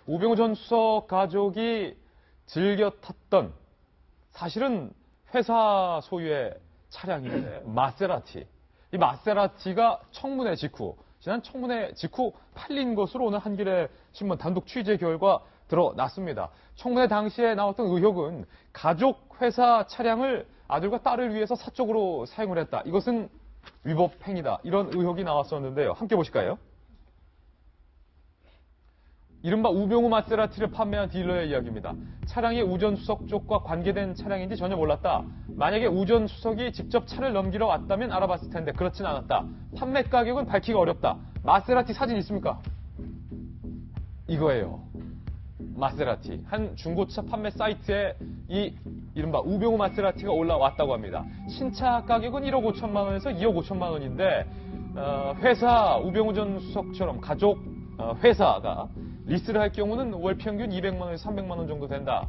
우병우 전 수석 가족이 즐겨 탔던 사실은 회사 소유의 차량인데 마세라티. 이 마세라티가 지난 청문회 직후 팔린 것으로 오늘 한겨레 신문 단독 취재 결과 드러났습니다. 청문회 당시에 나왔던 의혹은 가족 회사 차량을 아들과 딸을 위해서 사적으로 사용을 했다. 이것은 위법 행위다. 이런 의혹이 나왔었는데요. 함께 보실까요? 이른바 우병우 마세라티를 판매한 딜러의 이야기입니다. 차량이 우 전 수석 쪽과 관계된 차량인지 전혀 몰랐다. 만약에 우 전 수석이 직접 차를 넘기러 왔다면 알아봤을 텐데 그렇진 않았다. 판매 가격은 밝히기가 어렵다. 마세라티 사진 있습니까? 이거예요. 마세라티. 한 중고차 판매 사이트에 이 이른바 우병우 마세라티가 올라왔다고 합니다. 신차 가격은 1억 5천만 원에서 2억 5천만 원인데 회사 우병우 전 수석처럼 가족 회사가 리스를 할 경우는 월 평균 200만 원에서 300만 원 정도 된다.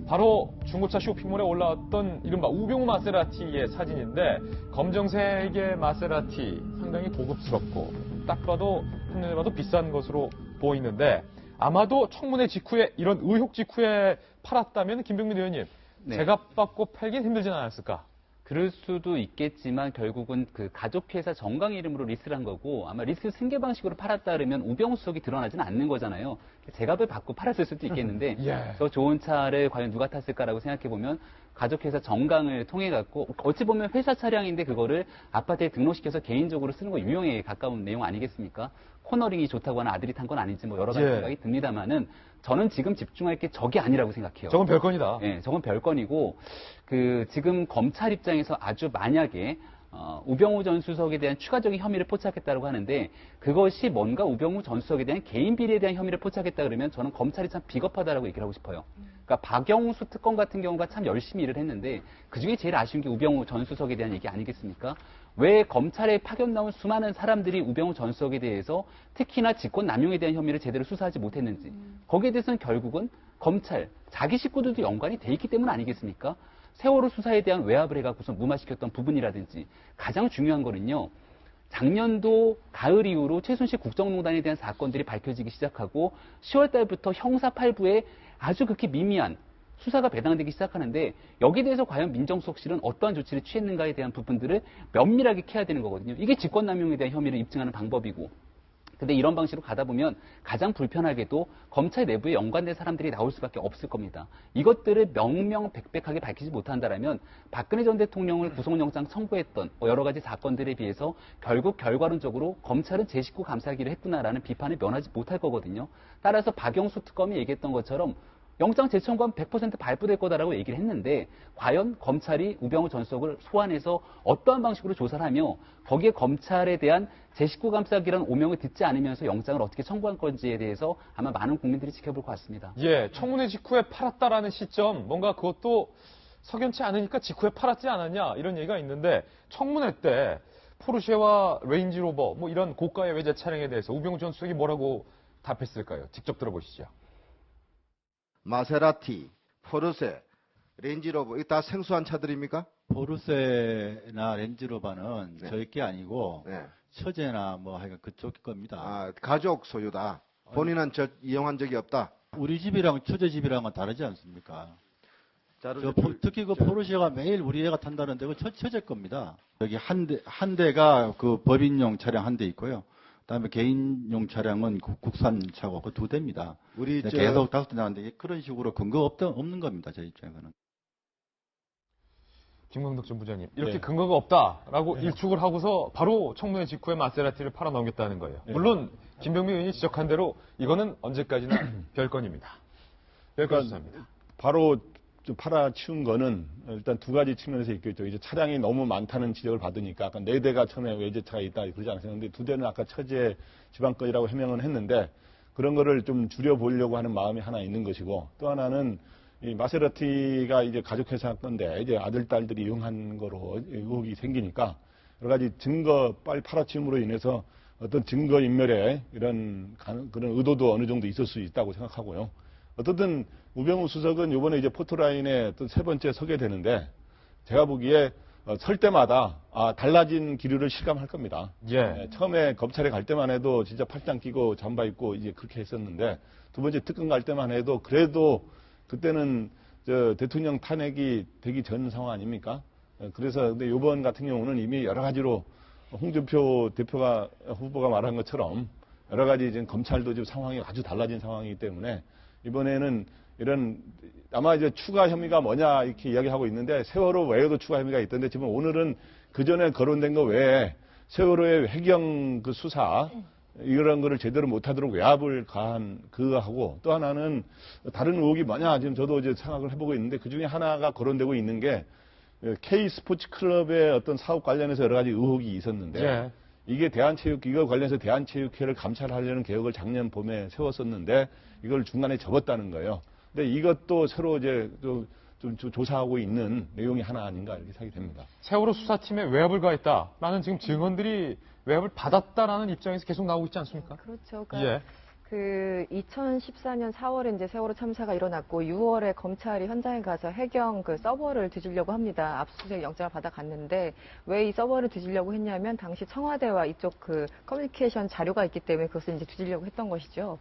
바로 중고차 쇼핑몰에 올라왔던 이른바 우병우 마세라티의 사진인데 검정색의 마세라티 상당히 고급스럽고 딱 봐도 한눈에 봐도 비싼 것으로 보이는데 아마도 청문회 직후에 이런 의혹 직후에 팔았다면 김병민 의원님 제값 받고 팔긴 힘들진 않았을까? 그럴 수도 있겠지만 결국은 그 가족회사 정강 이름으로 리스를 한 거고 아마 리스 승계 방식으로 팔았다 그러면 우병우 수석이 드러나지는 않는 거잖아요. 제값을 받고 팔았을 수도 있겠는데 저 좋은 차를 과연 누가 탔을까라고 생각해 보면 가족회사 정강을 통해 갖고 어찌 보면 회사 차량인데 그거를 아파트에 등록시켜서 개인적으로 쓰는 거 유용에 가까운 내용 아니겠습니까? 코너링이 좋다고 하는 아들이 탄 건 아니지 뭐 여러 가지 생각이 듭니다만은 저는 지금 집중할 게 저게 아니라고 생각해요. 저건 별건이다. 네, 저건 별건이고 지금 검찰 입장에서 아주 만약에 우병우 전 수석에 대한 추가적인 혐의를 포착했다고 하는데 그것이 뭔가 우병우 전 수석에 대한 개인 비리에 대한 혐의를 포착했다 그러면 저는 검찰이 참 비겁하다라고 얘기를 하고 싶어요. 그러니까 박영수 특검 같은 경우가 참 열심히 일을 했는데 그중에 제일 아쉬운 게 우병우 전 수석에 대한 얘기 아니겠습니까? 왜 검찰에 파견 나온 수많은 사람들이 우병우 전 수석에 대해서 특히나 직권 남용에 대한 혐의를 제대로 수사하지 못했는지 거기에 대해서는 결국은 검찰, 자기 식구들도 연관이 돼 있기 때문 아니겠습니까? 세월호 수사에 대한 외압을 해갖고서 무마시켰던 부분이라든지 가장 중요한 거는요. 작년도 가을 이후로 최순실 국정농단에 대한 사건들이 밝혀지기 시작하고 10월 달부터 형사 8부에 아주 극히 미미한 수사가 배당되기 시작하는데 여기에 대해서 과연 민정수석실은 어떠한 조치를 취했는가에 대한 부분들을 면밀하게 캐야 되는 거거든요. 이게 직권남용에 대한 혐의를 입증하는 방법이고 근데 이런 방식으로 가다 보면 가장 불편하게도 검찰 내부에 연관된 사람들이 나올 수밖에 없을 겁니다. 이것들을 명명백백하게 밝히지 못한다라면 박근혜 전 대통령을 구속영장 청구했던 여러 가지 사건들에 비해서 결국 결과론적으로 검찰은 제 식구 감싸기를 했구나라는 비판을 면하지 못할 거거든요. 따라서 박영수 특검이 얘기했던 것처럼 영장 재청구하면 100% 발부될 거다라고 얘기를 했는데 과연 검찰이 우병우 전 수석을 소환해서 어떠한 방식으로 조사를 하며 거기에 검찰에 대한 제 식구 감싸기라는 오명을 듣지 않으면서 영장을 어떻게 청구한 건지에 대해서 아마 많은 국민들이 지켜볼 것 같습니다. 예, 청문회 직후에 팔았다라는 시점 뭔가 그것도 석연치 않으니까 직후에 팔았지 않았냐 이런 얘기가 있는데 청문회 때 포르쉐와 레인지로버 뭐 이런 고가의 외제 차량에 대해서 우병우 전 수석이 뭐라고 답했을까요? 직접 들어보시죠. 마세라티, 포르쉐, 렌지로버 이거 다 생소한 차들입니까? 포르쉐나 렌지로버는 저희 게 아니고 처제나 뭐 하여간 그쪽 겁니다. 아, 가족 소유다. 본인은 이용한 적이 없다. 우리 집이랑 처제 집이랑은 다르지 않습니까? 특히 그 포르쉐가 매일 우리 애가 탄다는데 그 처제 겁니다. 여기 한 대가 그 법인용 차량 한 대 있고요. 그다음에 개인용 차량은 국산 차고 그 두 대입니다. 우리 계속 다섯 대 나왔는데 그런 식으로 근거 없는 겁니다. 제 입장에서는. 김광덕 전 부장님 이렇게 근거가 없다라고 일축을 하고서 바로 청문회 직후에 마세라티를 팔아 넘겼다는 거예요. 물론 김병민 의원이 지적한 대로 이거는 언제까지나 별건입니다. 별건 수사입니다. 바로 좀 팔아치운 거는 일단 두 가지 측면에서 있겠죠. 이제 차량이 너무 많다는 지적을 받으니까 아까 4대가 처음에 외제차가 있다 그러지 않았었는데 2대는 아까 처제 지방 거이라고 해명은 했는데 그런 거를 좀 줄여보려고 하는 마음이 하나 있는 것이고 또 하나는 이 마세라티가 이제 가족회사 건데 이제 아들, 딸들이 이용한 거로 의혹이 생기니까 여러 가지 증거 빨리 팔아치움으로 인해서 어떤 증거 인멸에 그런 의도도 어느 정도 있을 수 있다고 생각하고요. 어떻든 우병우 수석은 이번에 이제 포토라인에 또 세 번째 서게 되는데 제가 보기에 설 때마다 달라진 기류를 실감할 겁니다. 예. 처음에 검찰에 갈 때만 해도 진짜 팔짱 끼고 잠바 입고 이제 그렇게 했었는데 두 번째 특검 갈 때만 해도 그래도 그때는 대통령 탄핵이 되기 전 상황 아닙니까? 그래서 근데 이번 같은 경우는 이미 여러 가지로 홍준표 후보가 말한 것처럼 여러 가지 지금 검찰도 지금 상황이 아주 달라진 상황이기 때문에 이번에는 이런 아마 이제 추가 혐의가 뭐냐 이렇게 이야기하고 있는데 세월호 외에도 추가 혐의가 있던데 지금 오늘은 그 전에 거론된 거 외에 세월호의 해경 그 수사 이런 거를 제대로 못하도록 외압을 가한 그거하고 또 하나는 다른 의혹이 뭐냐 지금 저도 이제 생각을 해보고 있는데 그 중에 하나가 거론되고 있는 게 K 스포츠 클럽의 어떤 사업 관련해서 여러 가지 의혹이 있었는데 예. 이게 이거 관련해서 대한체육회를 감찰하려는 계획을 작년 봄에 세웠었는데 이걸 중간에 접었다는 거예요. 근데 이것도 새로 이제 좀 조사하고 있는 내용이 하나 아닌가 이렇게 생각이 됩니다. 세월호 수사팀에 외압을 가했다라는 지금 증언들이 외압을 받았다라는 입장에서 계속 나오고 있지 않습니까? 그렇죠. 그러니까 예. 그 2014년 4월에 이제 세월호 참사가 일어났고 6월에 검찰이 현장에 가서 해경 그 서버를 뒤지려고 합니다. 압수수색 영장을 받아갔는데 왜 이 서버를 뒤지려고 했냐면 당시 청와대와 이쪽 그 커뮤니케이션 자료가 있기 때문에 그것을 이제 뒤지려고 했던 것이죠.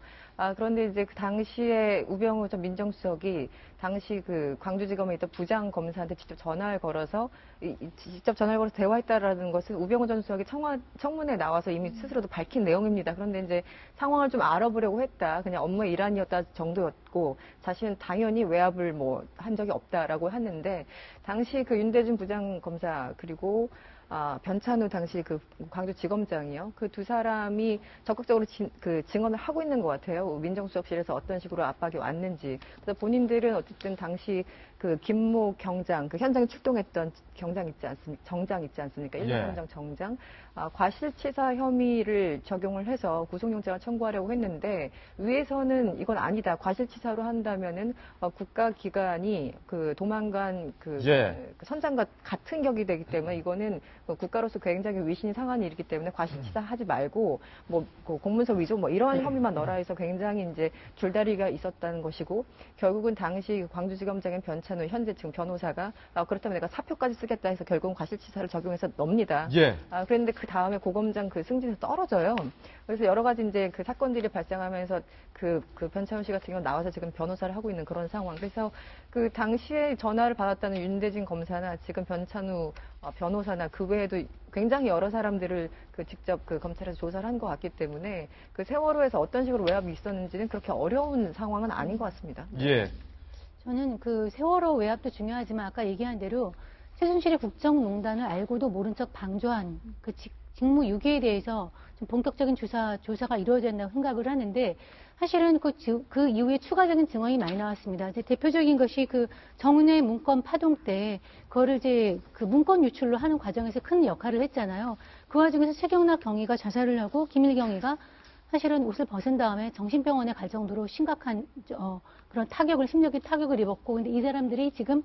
그런데 이제 그 당시에 우병우 전 민정수석이 당시 그 광주지검에 있던 부장 검사한테 직접 전화를 걸어서 대화했다라는 것은 우병우 전 수석이 청문회에 나와서 이미 스스로도 밝힌 내용입니다. 그런데 이제 상황을 좀 알아보려고 했다. 그냥 업무의 일환이었다 정도였고 자신은 당연히 외압을 뭐 한 적이 없다라고 했는데 당시 그 윤대준 부장 검사 그리고 변찬우 당시 그 광주지검장이요. 그 두 사람이 적극적으로 증언을 하고 있는 것 같아요. 민정수석실에서 어떤 식으로 압박이 왔는지. 그래서 본인들은 어쨌든 당시 그 김모 경장, 그 현장에 출동했던 정장 있지 않습니까? 일본 예. 현장 정장. 과실치사 혐의를 적용을 해서 구속영장을 청구하려고 했는데 위에서는 이건 아니다. 과실치사로 한다면은 국가기관이 그 도망간 그 예. 선장과 같은 격이 되기 때문에 이거는 국가로서 굉장히 위신이 상한 일이기 때문에 과실치사 하지 말고 뭐 공문서 위조 뭐 이러한 혐의만 넣어라 해서 굉장히 이제 줄다리기가 있었다는 것이고 결국은 당시 광주지검장인 변찬우 현재 지금 변호사가 그렇다면 내가 사표까지 쓰겠다 해서 결국은 과실치사를 적용해서 넣습니다. 예. 그런데 그 다음에 고검장 그 승진에서 떨어져요. 그래서 여러 가지 이제 그 사건들이 발생하면서 그 변찬우 씨 같은 경우 나와서 지금 변호사를 하고 있는 그런 상황. 그래서 그 당시에 전화를 받았다는 윤대진 검사나 지금 변찬우 변호사나 그 외에도 굉장히 여러 사람들을 직접 그 검찰에서 조사를 한 것 같기 때문에 그 세월호에서 어떤 식으로 외압이 있었는지는 그렇게 어려운 상황은 아닌 것 같습니다. 예. 저는 그 세월호 외압도 중요하지만 아까 얘기한 대로 최순실의 국정농단을 알고도 모른 척 방조한 그 직무 유기에 대해서 좀 본격적인 조사가 이루어져야 된다고 생각을 하는데 사실은 그 이후에 추가적인 증언이 많이 나왔습니다. 이제 대표적인 것이 그 정은회 문건 파동 때 그거를 이제 그 문건 유출로 하는 과정에서 큰 역할을 했잖아요. 그 와중에서 최경락 경위가 자살을 하고 김일경위가 사실은 옷을 벗은 다음에 정신병원에 갈 정도로 심각한 그런 심리적인 타격을 입었고 근데 이 사람들이 지금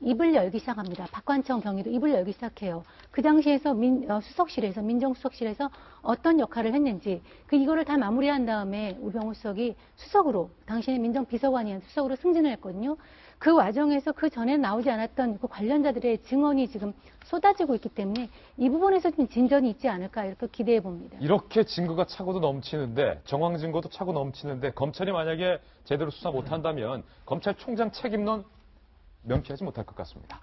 입을 열기 시작합니다. 박관청 경위도 입을 열기 시작해요. 그 당시에서 민정수석실에서 어떤 역할을 했는지 이거를 다 마무리한 다음에 우병우 수석이 수석으로 당시에 민정비서관이었는데 수석으로 승진을 했거든요. 그 과정에서 그 전에 나오지 않았던 그 관련자들의 증언이 지금 쏟아지고 있기 때문에 이 부분에서 좀 진전이 있지 않을까 이렇게 기대해 봅니다. 이렇게 증거가 차고도 넘치는데 정황 증거도 차고 넘치는데 검찰이 만약에 제대로 수사 못한다면 검찰총장 책임론 면피하지 못할 것 같습니다.